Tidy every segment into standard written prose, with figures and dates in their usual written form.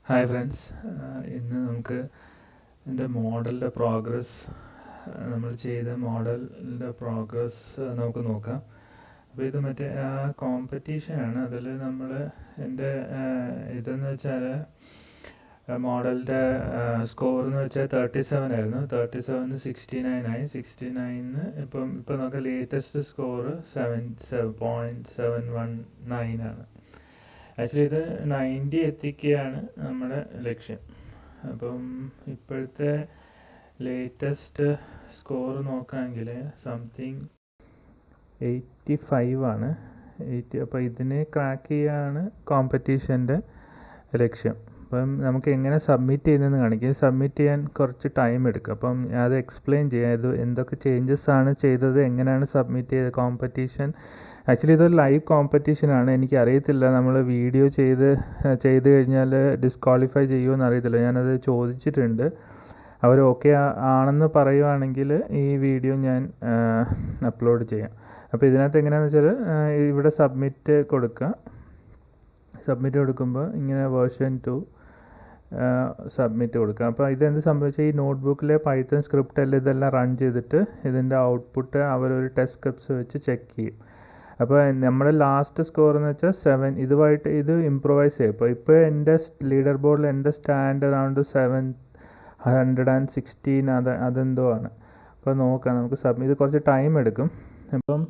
Hi friends, ഇന്ന് നമുക്ക് എൻ്റെ മോഡലിൻ്റെ പ്രോഗ്രസ് നമ്മൾ ചെയ്ത മോഡലിൻ്റെ പ്രോഗ്രസ് നമുക്ക് നോക്കാം. അപ്പോൾ ഇത് മറ്റേ കോമ്പറ്റീഷനാണ്. അതിൽ നമ്മൾ എൻ്റെ ഇതെന്ന് വെച്ചാൽ മോഡലിൻ്റെ സ്കോർ എന്ന് വെച്ചാൽ 37 ആയിരുന്നു. 37 69 ആയി. 69 ഇപ്പം നമുക്ക് ലേറ്റസ്റ്റ് സ്കോർ 7.719 ആണ്. ആക്ച്വലി ഇത് 90 എത്തിക്കുകയാണ് നമ്മുടെ ലക്ഷ്യം. അപ്പം ഇപ്പോഴത്തെ ലേറ്റസ്റ്റ് സ്കോർ നോക്കാമെങ്കിൽ സംതിങ് 85 ആണ്. അപ്പോൾ ഇതിനെ ക്രാക്ക് ചെയ്യുകയാണ് കോമ്പറ്റീഷൻ്റെ ലക്ഷ്യം. അപ്പം നമുക്ക് എങ്ങനെ സബ്മിറ്റ് ചെയ്യുന്നതെന്ന് കാണിക്കും. സബ്മിറ്റ് ചെയ്യാൻ കുറച്ച് ടൈം എടുക്കും. അപ്പം അത് എക്സ്പ്ലെയിൻ ചെയ്യാം. ഇത് എന്തൊക്കെ ചേഞ്ചസ് ആണ് ചെയ്തത്, എങ്ങനെയാണ് സബ്മിറ്റ് ചെയ്തത്. കോമ്പറ്റീഷൻ ആക്ച്വലി ഇതൊരു ലൈവ് കോമ്പറ്റീഷനാണ്. എനിക്കറിയത്തില്ല നമ്മൾ വീഡിയോ ചെയ്ത് കഴിഞ്ഞാൽ ഡിസ്ക്വാളിഫൈ ചെയ്യുമോ അറിയത്തില്ല. ഞാനത് ചോദിച്ചിട്ടുണ്ട്. അവർ ഓക്കെ ആണെന്ന് പറയുവാണെങ്കിൽ ഈ വീഡിയോ ഞാൻ അപ്ലോഡ് ചെയ്യാം. അപ്പോൾ ഇതിനകത്ത് എങ്ങനെയാണെന്ന് വെച്ചാൽ ഇവിടെ സബ്മിറ്റ് കൊടുക്കുക. സബ്മിറ്റ് കൊടുക്കുമ്പോൾ ഇങ്ങനെ വേർഷൻ 2 സബ്മിറ്റ് കൊടുക്കുക. അപ്പോൾ ഇതെന്ത് സംഭവിച്ചാൽ ഈ നോട്ട്ബുക്കിലെ പൈത്തൺ സ്ക്രിപ്റ്റ് എല്ലാം ഇതെല്ലാം റൺ ചെയ്തിട്ട് ഇതിൻ്റെ ഔട്ട്പുട്ട് അവരൊരു ടെസ്റ്റ് സ്ക്രിപ്റ്റ്സ് വെച്ച് ചെക്ക് ചെയ്യും. അപ്പോൾ നമ്മുടെ ലാസ്റ്റ് സ്കോർ എന്ന് വെച്ചാൽ 7. ഇതുമായിട്ട് ഇത് ഇംപ്രൂവൈസ് ചെയ്യും. ഇപ്പോൾ എൻ്റെ ലീഡർ ബോർഡിൽ എൻ്റെ സ്റ്റാൻഡ് അറൗണ്ട് 716 അതെന്തോ ആണ്. അപ്പോൾ നോക്കാം നമുക്ക് ഇത് കുറച്ച് ടൈം എടുക്കും. അപ്പം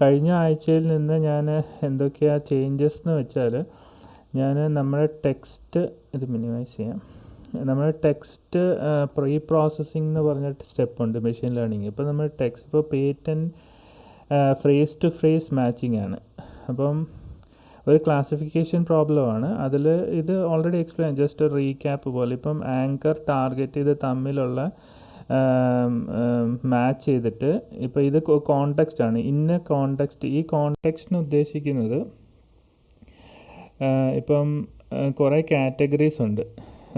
കഴിഞ്ഞ ആഴ്ചയിൽ നിന്ന് ഞാൻ എന്തൊക്കെയാണ് ചേഞ്ചസ് എന്ന് വെച്ചാൽ നമ്മുടെ ടെക്സ്റ്റ് ഇത് മിനിമൈസ് ചെയ്യാം. നമ്മുടെ ടെക്സ്റ്റ് പ്രീ പ്രോസസ്സിംഗ് എന്ന് പറഞ്ഞ സ്റ്റെപ്പുണ്ട് മെഷീൻ ലേണിംഗ്. ഇപ്പോൾ നമ്മൾ ടെക്സ്റ്റ് ഇപ്പോൾ patent phrase to phrase matching ആണ്. അപ്പം ഒരു ക്ലാസിഫിക്കേഷൻ പ്രോബ്ലമാണ്. അതിൽ ഇത് ഓൾറെഡി എക്സ്പ്ലെയിൻ, ജസ്റ്റ് ഒരു റീക്യാപ്പ് പോലെ. ഇപ്പം ആങ്കർ ടാർഗറ്റ് ഇത് തമ്മിലുള്ള മാച്ച് ചെയ്തിട്ട് ഇപ്പോൾ ഇത് കോണ്ടെക്സ്റ്റ് ആണ്. ഇന്ന കോണ്ടെക്സ്റ്റ്, ഈ കോണ്ടെക്സ്റ്റിന് ഉദ്ദേശിക്കുന്നത് ഇപ്പം കുറേ കാറ്റഗറീസ് ഉണ്ട്.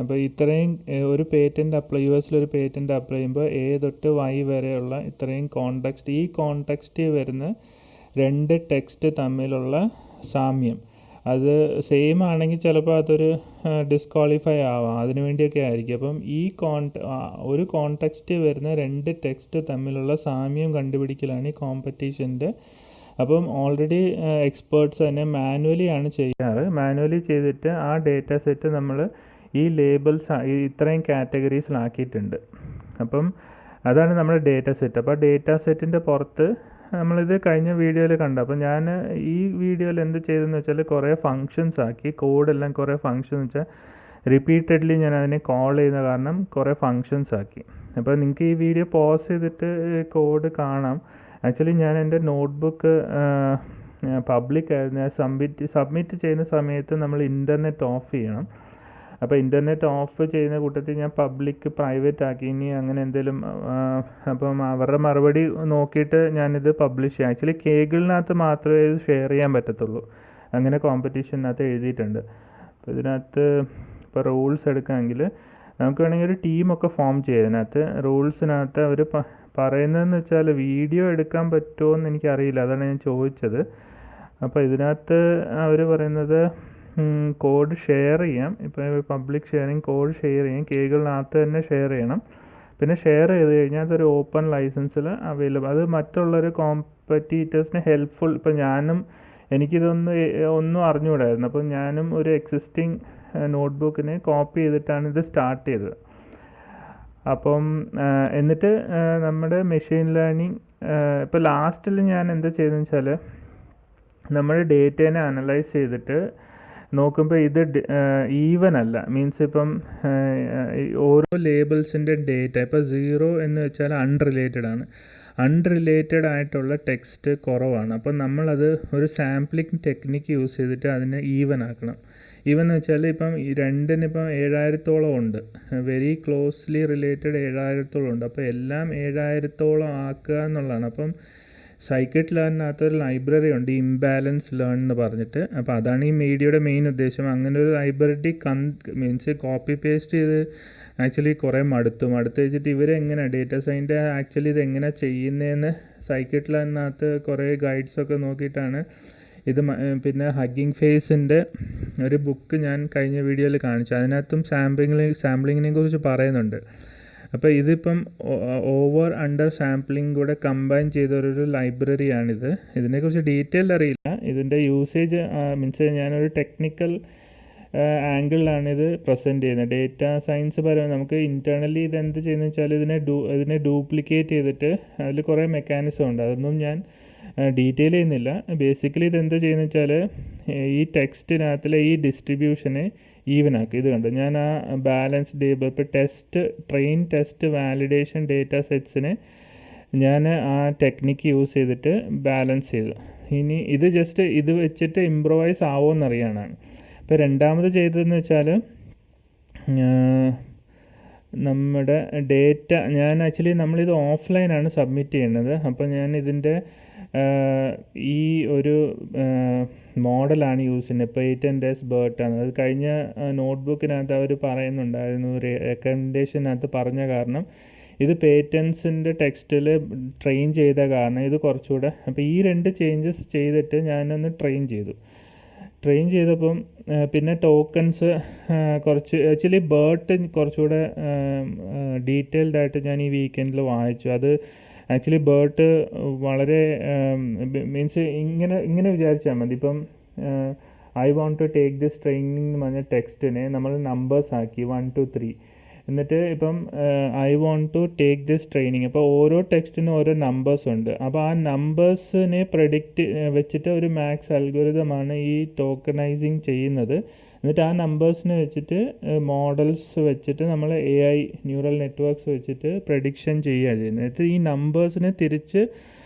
അപ്പോൾ ഇത്രയും ഒരു പേറ്റൻറ്റ് US ഒരു പേറ്റൻറ്റ് അപ്ലൈ ചെയ്യുമ്പോൾ A തൊട്ട് Y വരെയുള്ള ഇത്രയും കോണ്ടെക്സ്റ്റ്, ഈ കോണ്ടെക്സ്റ്റിൽ വരുന്ന 2 ടെക്സ്റ്റ് തമ്മിലുള്ള സാമ്യം അത് സെയിം ആണെങ്കിൽ ചിലപ്പോൾ അതൊരു ഡിസ്ക്വാളിഫൈ ആവാം. അതിനു വേണ്ടിയൊക്കെ ആയിരിക്കും. അപ്പം ഈ ഒരു കോണ്ടെക്സ്റ്റിൽ വരുന്ന 2 ടെക്സ്റ്റ് തമ്മിലുള്ള സാമ്യം കണ്ടുപിടിക്കലാണ് ഈ കോമ്പറ്റീഷൻ്റെ. അപ്പം ഓൾറെഡി എക്സ്പേർട്സ് തന്നെ മാനുവലി ആണ് ചെയ്യാറ്. മാനുവലി ചെയ്തിട്ട് ആ ഡേറ്റ സെറ്റ് നമ്മൾ ഈ ലേബിൾസ് ഇത്രയും കാറ്റഗറീസിലാക്കിയിട്ടുണ്ട്. അപ്പം അതാണ് നമ്മുടെ ഡേറ്റ സെറ്റ്. അപ്പോൾ ഡേറ്റ സെറ്റിൻ്റെ പുറത്ത് നമ്മളിത് കഴിഞ്ഞ വീഡിയോയിൽ കണ്ടു. അപ്പോൾ ഞാൻ ഈ വീഡിയോയിൽ എന്ത് ചെയ്തെന്ന് വെച്ചാൽ കുറേ ഫങ്ഷൻസ് ആക്കി. കോഡെല്ലാം കുറേ ഫങ്ഷൻസ് വെച്ചാൽ റിപ്പീറ്റഡ്ലി ഞാൻ അതിനെ കോൾ ചെയ്യുന്ന കാരണം കുറേ ഫങ്ഷൻസ് ആക്കി. അപ്പോൾ നിങ്ങൾക്ക് ഈ വീഡിയോ പോസ് ചെയ്തിട്ട് കോഡ് കാണാം. ആക്ച്വലി ഞാൻ എൻ്റെ നോട്ട്ബുക്ക് പബ്ലിക് ആയിരുന്നു. സബ്മിറ്റ് ചെയ്യുന്ന സമയത്ത് നമ്മൾ ഇൻ്റർനെറ്റ് ഓഫ് ചെയ്യണം. അപ്പോൾ ഇൻ്റർനെറ്റ് ഓഫ് ചെയ്യുന്ന കൂട്ടത്തിൽ ഞാൻ പ്രൈവറ്റ് ആക്കി. ഇനി അങ്ങനെ എന്തെങ്കിലും അപ്പം അവരുടെ മറുപടി നോക്കിയിട്ട് ഞാനിത് പബ്ലിഷ് ചെയ്യാം. ആക്ച്വലി കേഗിളിനകത്ത് മാത്രമേ ഇത് ഷെയർ ചെയ്യാൻ പറ്റത്തുള്ളൂ. അങ്ങനെ കോമ്പറ്റീഷനകത്ത് എഴുതിയിട്ടുണ്ട്. അപ്പോൾ ഇതിനകത്ത് ഇപ്പോൾ റൂൾസ് എടുക്കാമെങ്കിൽ നമുക്ക് വേണമെങ്കിൽ ഒരു ടീമൊക്കെ ഫോം ചെയ്യാം. ഇതിനകത്ത് റൂൾസിനകത്ത് അവർ പറയുന്നതെന്ന് വെച്ചാൽ വീഡിയോ എടുക്കാൻ പറ്റുമോ എന്ന് എനിക്കറിയില്ല. അതാണ് ഞാൻ ചോദിച്ചത്. അപ്പോൾ ഇതിനകത്ത് അവർ പറയുന്നത് കോഡ് ഷെയർ ചെയ്യാം. ഇപ്പോൾ പബ്ലിക് ഷെയറിങ്, കോഡ് ഷെയർ ചെയ്യാം. കേഗിളിനകത്ത് തന്നെ ഷെയർ ചെയ്യണം. പിന്നെ ഷെയർ ചെയ്ത് കഴിഞ്ഞാൽ അതൊരു ഓപ്പൺ ലൈസൻസിൽ അവൈലബിൾ. അത് മറ്റുള്ളൊരു കോമ്പറ്റീറ്റേഴ്സിന് ഹെൽപ്ഫുൾ. ഇപ്പോൾ എനിക്കിതൊന്നും അറിഞ്ഞുകൂടായിരുന്നു. അപ്പോൾ ഞാനും ഒരു എക്സിസ്റ്റിംഗ് നോട്ട്ബുക്കിനെ കോപ്പി ചെയ്തിട്ടാണ് ഇത് സ്റ്റാർട്ട് ചെയ്തത്. അപ്പം എന്നിട്ട് നമ്മുടെ മെഷീൻ ലേണിംഗ് ഇപ്പോൾ ലാസ്റ്റിൽ ഞാൻ എന്താ ചെയ്തതെന്ന് വെച്ചാൽ നമ്മുടെ ഡേറ്റേനെ അനലൈസ് ചെയ്തിട്ട് നോക്കുമ്പോൾ ഇത് ഈവൻ അല്ല. മീൻസ് ഇപ്പം ഓരോ ലേബിൾസിൻ്റെ ഡേറ്റ ഇപ്പോൾ 0 എന്ന് വെച്ചാൽ അൺറിലേറ്റഡ് ആയിട്ടുള്ള ടെക്സ്റ്റ് കുറവാണ്. അപ്പം നമ്മളത് ഒരു സാമ്പിളിംഗ് ടെക്നിക്ക് യൂസ് ചെയ്തിട്ട് അതിനെ ഈവൻ ആക്കണം. ഈവൻ എന്ന് വെച്ചാൽ ഇപ്പം 2-ന് 7000-ഓളം ഉണ്ട്. വെരി ക്ലോസ്ലി റിലേറ്റഡ് 7000-ഓളം ഉണ്ട്. അപ്പോൾ എല്ലാം 7000-ഓളം ആക്കുക എന്നുള്ളതാണ്. അപ്പം സൈക്കിട്ട് ലേണിനകത്ത് ഒരു ലൈബ്രറി ഉണ്ട്, ഇംബാലൻസ് ലേൺ എന്ന് പറഞ്ഞിട്ട്. അപ്പോൾ അതാണ് ഈ മീഡിയയുടെ മെയിൻ ഉദ്ദേശം. അങ്ങനെ ഒരു ലൈബ്രറി മീൻസ് കോപ്പി പേസ്റ്റ് ചെയ്ത് ആക്ച്വലി കുറേ മടുത്ത് വെച്ചിട്ട് ഇവരെങ്ങനെ ഡേറ്റ സയൻറ്റ് ആക്ച്വലി ഇതെങ്ങനെ ചെയ്യുന്നതെന്ന് സൈക്കിട്ട് ലേണിനകത്ത് കുറേ ഗൈഡ്സൊക്കെ നോക്കിയിട്ടാണ് ഇത്. പിന്നെ ഹഗ്ഗിങ് ഫേസിൻ്റെ ഒരു ബുക്ക് ഞാൻ കഴിഞ്ഞ വീഡിയോയിൽ കാണിച്ചു, അതിനകത്തും സാമ്പിളിങ്ങിനെ കുറിച്ച് പറയുന്നുണ്ട്. അപ്പോൾ ഇതിപ്പം ഓവർ അണ്ടർ സാമ്പിളിങ് കൂടെ കമ്പൈൻ ചെയ്തൊരു ലൈബ്രറിയാണിത്. ഇതിനെക്കുറിച്ച് ഡീറ്റെയിൽ അറിയില്ല. ഇതിൻ്റെ യൂസേജ് മീൻസ് ഞാനൊരു ടെക്നിക്കൽ ആംഗിളിലാണിത് പ്രസൻറ്റ് ചെയ്യുന്നത്. ഡേറ്റ സയൻസ് പരമായി നമുക്ക് ഇൻറ്റേർണലി ഇതെന്ത് ചെയ്യുന്നത് വെച്ചാൽ ഇതിനെ ഡ്യൂപ്ലിക്കേറ്റ് ചെയ്തിട്ട് അതിൽ കുറേ മെക്കാനിസം ഉണ്ട്, അതൊന്നും ഞാൻ ഡീറ്റെയിൽ ചെയ്യുന്നില്ല. ബേസിക്കലി ഇതെന്ത് ചെയ്യുന്നത് വെച്ചാൽ ഈ ടെക്സ്റ്റിനകത്തിലെ ഈ ഡിസ്ട്രിബ്യൂഷനെ ഈവനാക്കി. ഇത് കണ്ടു, ഞാൻ ആ ബാലൻസ് ടേബിൾ ഇപ്പോൾ ട്രെയിൻ ടെസ്റ്റ് വാലിഡേഷൻ ഡേറ്റ സെറ്റ്സിനെ ഞാൻ ആ ടെക്നിക്ക് യൂസ് ചെയ്തിട്ട് ബാലൻസ് ചെയ്തു. ഇനി ഇത് ജസ്റ്റ് ഇത് വെച്ചിട്ട് ഇംപ്രൊവൈസ് ആവുമെന്നറിയാനാണ്. ഇപ്പോൾ രണ്ടാമത് ചെയ്തതെന്ന് വെച്ചാൽ നമ്മുടെ ഡേറ്റ നമ്മളിത് ഓഫ്ലൈനാണ് സബ്മിറ്റ് ചെയ്യുന്നത്. അപ്പോൾ ഞാൻ ഇതിൻ്റെ ഈ ഒരു മോഡലാണ് യൂസ് ചെയ്യുന്നത്, PatentSBerta. അത് കഴിഞ്ഞ നോട്ട്ബുക്കിനകത്ത് അവർ പറയുന്നുണ്ടായിരുന്നു, റെക്കമെൻഡേഷനകത്ത് പറഞ്ഞ കാരണം ഇത് പേറ്റൻസിൻ്റെ ടെക്സ്റ്റിൽ ട്രെയിൻ ചെയ്ത കാരണം ഇത് കുറച്ചുകൂടെ. അപ്പോൾ ഈ 2 ചേഞ്ചസ് ചെയ്തിട്ട് ഞാനൊന്ന് ട്രെയിൻ ചെയ്തപ്പം പിന്നെ ടോക്കൺസ് കുറച്ച് ആക്ച്വലി BERT കുറച്ചുകൂടെ ഡീറ്റെയിൽഡായിട്ട് ഞാൻ ഈ വീക്കെൻഡിൽ വായിച്ചു. അത് ആക്ച്വലി BERT വളരെ മീൻസ് ഇങ്ങനെ വിചാരിച്ചാൽ മതി. ഇപ്പം I want to take this training എന്ന് പറഞ്ഞ ടെക്സ്റ്റിനെ നമ്മൾ നമ്പേഴ്സ് ആക്കി 1 2 3. എന്നിട്ട് ഇപ്പം I want to take this training, അപ്പോൾ ഓരോ ടെക്സ്റ്റിനും ഓരോ നമ്പേഴ്സ് ഉണ്ട്. അപ്പോൾ ആ നമ്പേഴ്സിനെ പ്രെഡിക്റ്റ് വെച്ചിട്ട് ഒരു മാത്സ് അൽഗോരിതമാണ് ഈ ടോക്കണൈസിങ് ചെയ്യുന്നത്. എന്നിട്ട് ആ നമ്പേഴ്സിനെ വെച്ചിട്ട് മോഡൽസ് വെച്ചിട്ട് നമ്മൾ AI ന്യൂറൽ നെറ്റ്വർക്ക്സ് വെച്ചിട്ട് പ്രഡിക്ഷൻ ചെയ്യുകയാണ് ചെയ്യുന്നത്. എന്നിട്ട് ഈ നമ്പേഴ്സിനെ തിരിച്ച്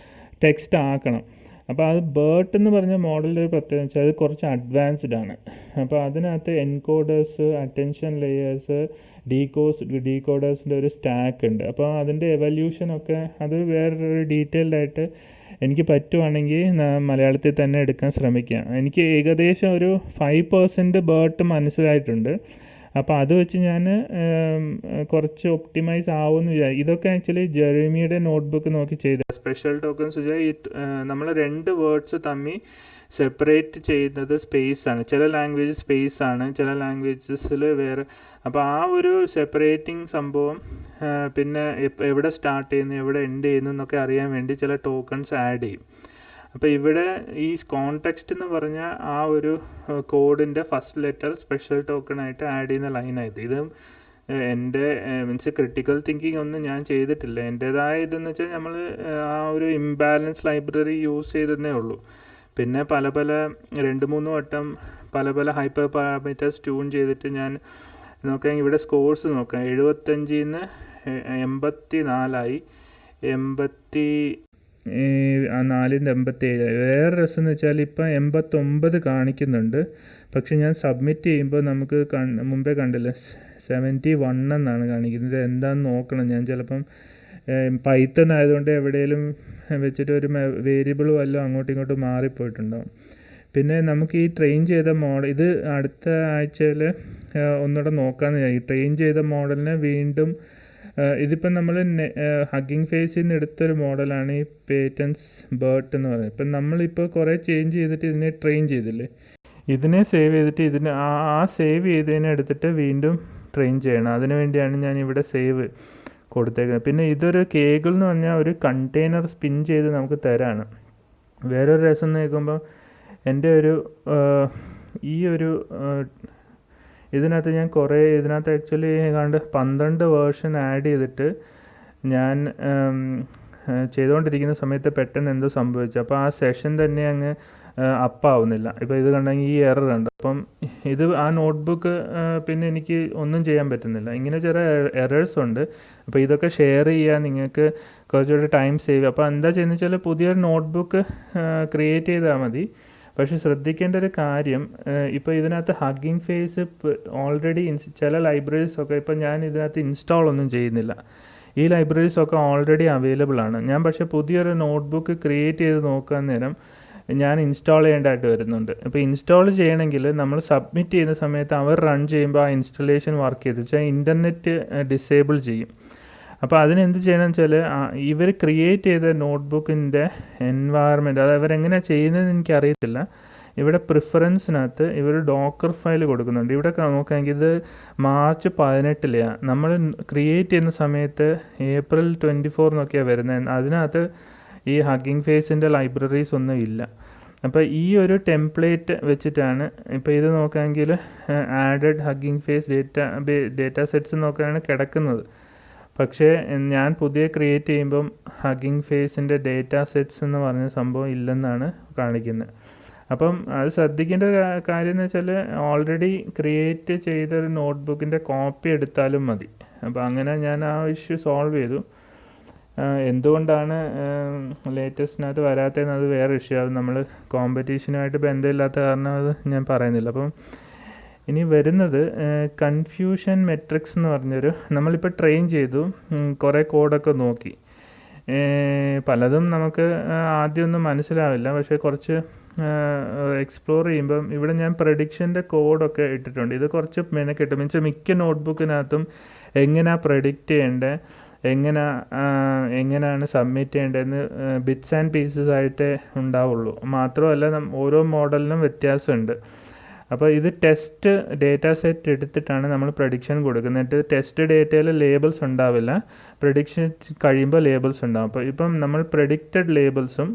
ടെക്സ്റ്റ് ആക്കണം. അപ്പോൾ അത് BERT എന്ന് പറഞ്ഞ മോഡലിൻ്റെ ഒരു പ്രത്യേകത വെച്ചാൽ അത് കുറച്ച് അഡ്വാൻസ്ഡ് ആണ്. അപ്പോൾ അതിനകത്ത് എൻകോഡേഴ്സ്, അറ്റൻഷൻ ലെയേഴ്സ്, ഡീകോഡേഴ്സിൻ്റെ ഒരു സ്റ്റാക്ക് ഉണ്ട്. അപ്പോൾ അതിൻ്റെ എവല്യൂഷനൊക്കെ അത് വേറൊരു ഡീറ്റെയിൽഡായിട്ട് എനിക്ക് പറ്റുവാണെങ്കിൽ മലയാളത്തിൽ തന്നെ എടുക്കാൻ ശ്രമിക്കാം. എനിക്ക് ഏകദേശം ഒരു 5% BERT മനസ്സിലായിട്ടുണ്ട്. അപ്പോൾ അത് വെച്ച് ഞാൻ കുറച്ച് ഒപ്റ്റിമൈസ് ആവുമെന്ന് വിചാരിക്കും. ഇതൊക്കെ ആക്ച്വലി ജെറമിയുടെ നോട്ട്ബുക്ക് നോക്കി ചെയ്ത സ്പെഷ്യൽ ടോക്കൺസ് വെച്ചാൽ നമ്മൾ 2 വേർഡ്സ് തമ്മിൽ സെപ്പറേറ്റ് ചെയ്യുന്നത് സ്പേസാണ്. ചില ലാംഗ്വേജ് സ്പേസാണ്, ചില ലാംഗ്വേജസിൽ വേറെ. അപ്പോൾ ആ ഒരു സെപ്പറേറ്റിംഗ് സംഭവം പിന്നെ എവിടെ സ്റ്റാർട്ട് ചെയ്യുന്നു എവിടെ എൻഡ് ചെയ്യുന്നു എന്നൊക്കെ അറിയാൻ വേണ്ടി ചില ടോക്കൺസ് ആഡ് ചെയ്യും. അപ്പോൾ ഇവിടെ ഈ കോൺടെക്സ്റ്റ് എന്ന് പറഞ്ഞ ആ ഒരു കോഡിൻ്റെ ഫസ്റ്റ് ലെറ്റർ സ്പെഷ്യൽ ടോക്കണായിട്ട് ആഡ് ചെയ്യുന്ന ലൈനായത്. ഇത് എൻ്റെ മീൻസ് ക്രിട്ടിക്കൽ തിങ്കിങ് ഒന്നും ഞാൻ ചെയ്തിട്ടില്ല. എൻ്റേതായ ഇതെന്ന് വെച്ചാൽ നമ്മൾ ആ ഒരു ഇംബാലൻസ് ലൈബ്രറി യൂസ് ചെയ്തതേ ഉള്ളൂ. പിന്നെ പല 2-3 വട്ടം പല ഹൈപ്പർ പാരാമീറ്റേഴ്സ് ട്യൂൺ ചെയ്തിട്ട് ഞാൻ നോക്കാം. ഇവിടെ സ്കോർസ് നോക്കാം, 75 നിന്ന് 84ആയി, 84 നിന്ന് 87. വേറെ രസം എന്ന് വെച്ചാൽ ഇപ്പം 89 കാണിക്കുന്നുണ്ട്. പക്ഷെ ഞാൻ സബ്മിറ്റ് ചെയ്യുമ്പോൾ നമുക്ക് മുമ്പേ കണ്ടില്ല 71 എന്നാണ് കാണിക്കുന്നത്. എന്താണെന്ന് നോക്കണം. ഞാൻ ചിലപ്പം പൈത്തൺ ആയതുകൊണ്ട് എവിടെയെങ്കിലും വെച്ചിട്ട് ഒരു വേരിയബിൾ വല്ലതും അങ്ങോട്ടും ഇങ്ങോട്ടും മാറിപ്പോയിട്ടുണ്ടാവും. പിന്നെ നമുക്ക് ഈ ട്രെയിൻ ചെയ്ത മോഡൽ ഇത് അടുത്ത ആഴ്ചയിൽ ഒന്നുകൂടെ നോക്കാമെന്ന് വിചാരിക്കും. ഈ ട്രെയിൻ ചെയ്ത മോഡലിനെ വീണ്ടും ഇതിപ്പം നമ്മൾ ഹഗ്ഗിങ് ഫേസിൽ നിന്ന് എടുത്തൊരു മോഡലാണ് ഈ PatentSBerta എന്ന് പറയുന്നത്. ഇപ്പം നമ്മളിപ്പോൾ കുറേ ചേഞ്ച് ചെയ്തിട്ട് ഇതിനെ ട്രെയിൻ ചെയ്തില്ലേ, ഇതിനെ സേവ് ചെയ്തിട്ട് ആ സേവ് ചെയ്തതിനെ എടുത്തിട്ട് വീണ്ടും ട്രെയിൻ ചെയ്യണം. അതിനു വേണ്ടിയാണ് ഞാൻ ഇവിടെ സേവ് കൊടുത്തേക്കുന്നത്. പിന്നെ ഇതൊരു കേഗിൾ എന്ന് പറഞ്ഞാൽ ഒരു കണ്ടെയ്നർ സ്പിൻ ചെയ്ത് നമുക്ക് തരാണ്. വേറൊരു രസം എന്ന് കേൾക്കുമ്പോൾ എൻ്റെ ഈ ഒരു ഇതിനകത്ത് ഞാൻ ഇതിനകത്ത് ആക്ച്വലി ഏതാണ്ട് 12 വേർഷൻ ആഡ് ചെയ്തിട്ട് ഞാൻ ചെയ്തുകൊണ്ടിരിക്കുന്ന സമയത്ത് പെട്ടെന്ന് എന്തോ സംഭവിച്ചു. അപ്പോൾ ആ സെഷൻ തന്നെ അങ്ങ് അപ്പാവുന്നില്ല. ഇപ്പോൾ ഇത് കണ്ടെങ്കിൽ ഈ എറർ ഉണ്ട്. അപ്പം ഇത് ആ നോട്ട്ബുക്ക് പിന്നെ എനിക്ക് ഒന്നും ചെയ്യാൻ പറ്റുന്നില്ല. ഇങ്ങനെ ചില എറേഴ്സ് ഉണ്ട്. അപ്പോൾ ഇതൊക്കെ ഷെയർ ചെയ്യാൻ നിങ്ങൾക്ക് കുറച്ചുകൂടി ടൈം സേവ്. അപ്പോൾ എന്താ ചെയ്യുന്നത് വെച്ചാൽ പുതിയൊരു നോട്ട്ബുക്ക് ക്രിയേറ്റ് ചെയ്താൽ മതി. പക്ഷേ ശ്രദ്ധിക്കേണ്ട ഒരു കാര്യം, ഇപ്പോൾ ഇതിനകത്ത് ഹഗ്ഗിങ് ഫേസ് ഓൾറെഡി ചില ലൈബ്രറീസൊക്കെ ഇപ്പോൾ ഞാൻ ഇതിനകത്ത് ഇൻസ്റ്റാൾ ഒന്നും ചെയ്യുന്നില്ല. ഈ ലൈബ്രറീസൊക്കെ ഓൾറെഡി അവൈലബിൾ ആണ്. ഞാൻ പക്ഷേ പുതിയൊരു നോട്ട്ബുക്ക് ക്രിയേറ്റ് ചെയ്ത് നോക്കാൻ നേരം ഞാൻ ഇൻസ്റ്റാൾ ചെയ്യേണ്ടതായിട്ട് വരുന്നുണ്ട്. അപ്പോൾ ഇൻസ്റ്റാൾ ചെയ്യണമെങ്കിൽ നമ്മൾ സബ്മിറ്റ് ചെയ്യുന്ന സമയത്ത് അവർ റൺ ചെയ്യുമ്പോൾ ആ ഇൻസ്റ്റലേഷൻ വർക്ക് ചെയ്ത് വെച്ചാൽ ഇൻ്റർനെറ്റ് ഡിസേബിൾ ചെയ്യും. അപ്പോൾ അതിനെന്ത് ചെയ്യണമെന്ന് വെച്ചാൽ ഇവർ ക്രിയേറ്റ് ചെയ്ത നോട്ട്ബുക്കിൻ്റെ എൻവയറമെൻറ്റ് അത് അവരെങ്ങനെയാണ് ചെയ്യുന്നതെന്ന് എനിക്കറിയത്തില്ല. ഇവിടെ പ്രിഫറൻസിനകത്ത് ഇവർ ഡോക്കർ ഫയൽ കൊടുക്കുന്നുണ്ട്. ഇവിടെ നോക്കുകയാണെങ്കിൽ ഇത് മാർച്ച് 18 നമ്മൾ ക്രിയേറ്റ് ചെയ്യുന്ന സമയത്ത് April 24 എന്നൊക്കെയാണ് വരുന്നത്. അതിനകത്ത് ഈ ഹഗ്ഗിങ് ഫേസിൻ്റെ ലൈബ്രറീസ് ഒന്നും ഇല്ല. അപ്പോൾ ഈ ഒരു ടെംപ്ലേറ്റ് വെച്ചിട്ടാണ് ഇപ്പോൾ ഇത് നോക്കുകയാണെങ്കിൽ added Hugging Face data sets നോക്കുകയാണ് കിടക്കുന്നത്. പക്ഷേ ഞാൻ പുതിയ ക്രിയേറ്റ് ചെയ്യുമ്പം ഹഗ്ഗിങ് ഫേസിൻ്റെ ഡേറ്റ സെറ്റ്സ് എന്ന് പറഞ്ഞ സംഭവം ഇല്ലെന്നാണ് കാണിക്കുന്നത്. അപ്പം അത് ശ്രദ്ധിക്കേണ്ട കാര്യം എന്ന് വെച്ചാൽ ഓൾറെഡി ക്രിയേറ്റ് ചെയ്തൊരു നോട്ട്ബുക്കിൻ്റെ കോപ്പി എടുത്താലും മതി. അപ്പോൾ അങ്ങനെ ഞാൻ ആ ഇഷ്യൂ സോൾവ് ചെയ്തു. എന്തുകൊണ്ടാണ് ലേറ്റസ്റ്റിനകത്ത് വരാത്തതെന്ന് അത് വേറെ ഇഷ്യൂ. അത് നമ്മൾ കോമ്പറ്റീഷനുമായിട്ട് ബന്ധമില്ലാത്ത കാരണം അത് ഞാൻ പറയുന്നില്ല. അപ്പം ഇനി വരുന്നത് കൺഫ്യൂഷൻ മെട്രിക്സ് എന്ന് പറഞ്ഞൊരു നമ്മളിപ്പോൾ ട്രെയിൻ ചെയ്തു, കുറേ കോഡൊക്കെ നോക്കി. പലതും നമുക്ക് ആദ്യമൊന്നും മനസ്സിലാവില്ല, പക്ഷേ കുറച്ച് എക്സ്പ്ലോർ ചെയ്യുമ്പം ഇവിടെ ഞാൻ പ്രഡിക്ഷൻ്റെ കോഡൊക്കെ ഇട്ടിട്ടുണ്ട്. ഇത് കുറച്ച് മെനക്കെട്ട് മീൻസ് മിക്ക നോട്ട്ബുക്കിനകത്തും എങ്ങനെയാണ് പ്രഡിക്റ്റ് ചെയ്യേണ്ടത്, എങ്ങനെയാണ് സബ്മിറ്റ് ചെയ്യേണ്ടതെന്ന് ബിറ്റ്സ് ആൻഡ് പീസസ് ആയിട്ടേ ഉണ്ടാവുള്ളൂ. മാത്രമല്ല ഓരോ മോഡലിനും വ്യത്യാസമുണ്ട്. അപ്പോൾ ഇത് ടെസ്റ്റ് ഡേറ്റ സെറ്റ് എടുത്തിട്ടാണ് നമ്മൾ പ്രഡിക്ഷൻ കൊടുക്കുന്നത്. ടെസ്റ്റ് ഡേറ്റയിൽ ലേബിൾസ് ഉണ്ടാവില്ല, പ്രഡിക്ഷൻ കഴിയുമ്പോൾ ലേബിൾസ് ഉണ്ടാവും. അപ്പോൾ ഇപ്പം നമ്മൾ പ്രഡിക്റ്റഡ് ലേബിൾസും,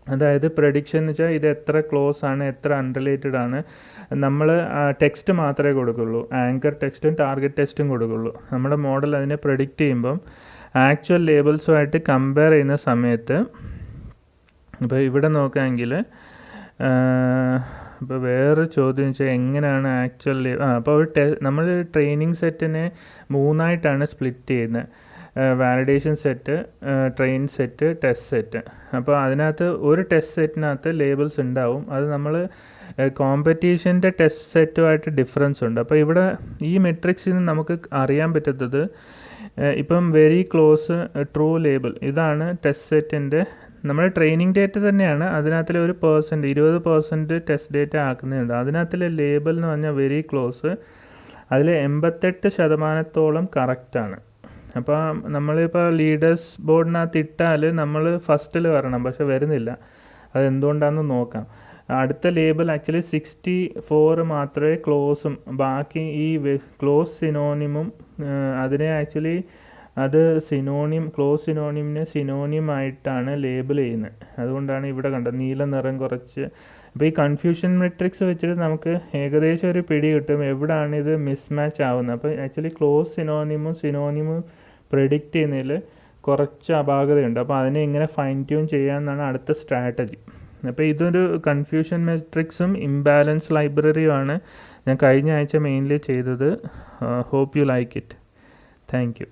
അതായത് പ്രഡിക്ഷൻ എന്ന് വെച്ചാൽ ഇത് എത്ര ക്ലോസ് ആണ്, എത്ര അൺറിലേറ്റഡ് ആണ്, നമ്മൾ ടെക്സ്റ്റ് മാത്രമേ കൊടുക്കുള്ളൂ. ആങ്കർ ടെക്സ്റ്റും ടാർഗറ്റ് ടെക്സ്റ്റും കൊടുക്കുള്ളൂ. നമ്മുടെ മോഡൽ അതിനെ പ്രഡിക്റ്റ് ചെയ്യുമ്പം ആക്ച്വൽ ലേബിൾസുമായിട്ട് കമ്പയർ ചെയ്യുന്ന സമയത്ത് ഇപ്പോൾ ഇവിടെ നോക്കുകയാണെങ്കിൽ ഇപ്പോൾ വേറെ ചോദ്യം വെച്ചാൽ എങ്ങനെയാണ് ആക്ച്വൽ അപ്പോൾ നമ്മൾ ട്രെയിനിങ് സെറ്റിനെ 3ആയിട്ടാണ് സ്പ്ലിറ്റ് ചെയ്യുന്നത്. Validation set, train set, test set. അപ്പോൾ അതിനകത്ത് ഒരു ടെസ്റ്റ് സെറ്റിനകത്ത് ലേബിൾസ് ഉണ്ടാവും. അത് നമ്മൾ കോമ്പറ്റീഷൻ്റെ ടെസ്റ്റ് സെറ്റുമായിട്ട് ഡിഫറൻസ് ഉണ്ട്. അപ്പോൾ ഇവിടെ ഈ മെട്രിക്സിൽ നിന്ന് നമുക്ക് അറിയാൻ പറ്റുന്നത് ഇപ്പം വെരി ക്ലോസ് ട്രൂ ലേബിൾ ഇതാണ് ടെസ്റ്റ് സെറ്റിൻ്റെ നമ്മുടെ ട്രെയിനിങ് ഡേറ്റ തന്നെയാണ്. അതിനകത്തിലെ ഒരു 20% ടെസ്റ്റ് ഡേറ്റ ആക്കുന്നുണ്ട്. അതിനകത്തിലെ ലേബൽ എന്ന് പറഞ്ഞാൽ വെരി ക്ലോസ്, അതിൽ 88% കറക്റ്റാണ്. അപ്പോൾ നമ്മളിപ്പോൾ ലീഡേഴ്സ് ബോർഡിനകത്ത് ഇട്ടാൽ നമ്മൾ ഫസ്റ്റിൽ വരണം, പക്ഷെ വരുന്നില്ല. അതെന്തുകൊണ്ടാണെന്ന് നോക്കാം. അടുത്ത ലേബൽ ആക്ച്വലി 64 മാത്രമേ ക്ലോസും, ബാക്കി ഈ ക്ലോസ് സിനോണിമും അതിനെ ആക്ച്വലി അത് ക്ലോസ് സിനോണിമിനെ സിനോണിമായിട്ടാണ് ലേബിൾ ചെയ്യുന്നത്. അതുകൊണ്ടാണ് ഇവിടെ കണ്ടത് നീല നിറം കുറച്ച്. അപ്പോൾ ഈ കൺഫ്യൂഷൻ മെട്രിക്സ് വെച്ചിട്ട് നമുക്ക് ഏകദേശം ഒരു പിടി കിട്ടും എവിടെയാണ് ഇത് മിസ്മാച്ച് ആവുന്നത്. അപ്പോൾ ആക്ച്വലി ക്ലോസ് സിനോണിമും പ്രെഡിക്റ്റ് ചെയ്യുന്നതിൽ കുറച്ച് അപാകതയുണ്ട്. അപ്പോൾ അതിനെ ഇങ്ങനെ ഫൈൻ ട്യൂൺ ചെയ്യാമെന്നാണ് അടുത്ത സ്ട്രാറ്റജി. അപ്പോൾ ഇതൊരു കൺഫ്യൂഷൻ മെട്രിക്സും ഇംബാലൻസ് ലൈബ്രറിയുമാണ് ഞാൻ കഴിഞ്ഞ ആഴ്ച മെയിൻലി ചെയ്തത്. Hope you like it. Thank U.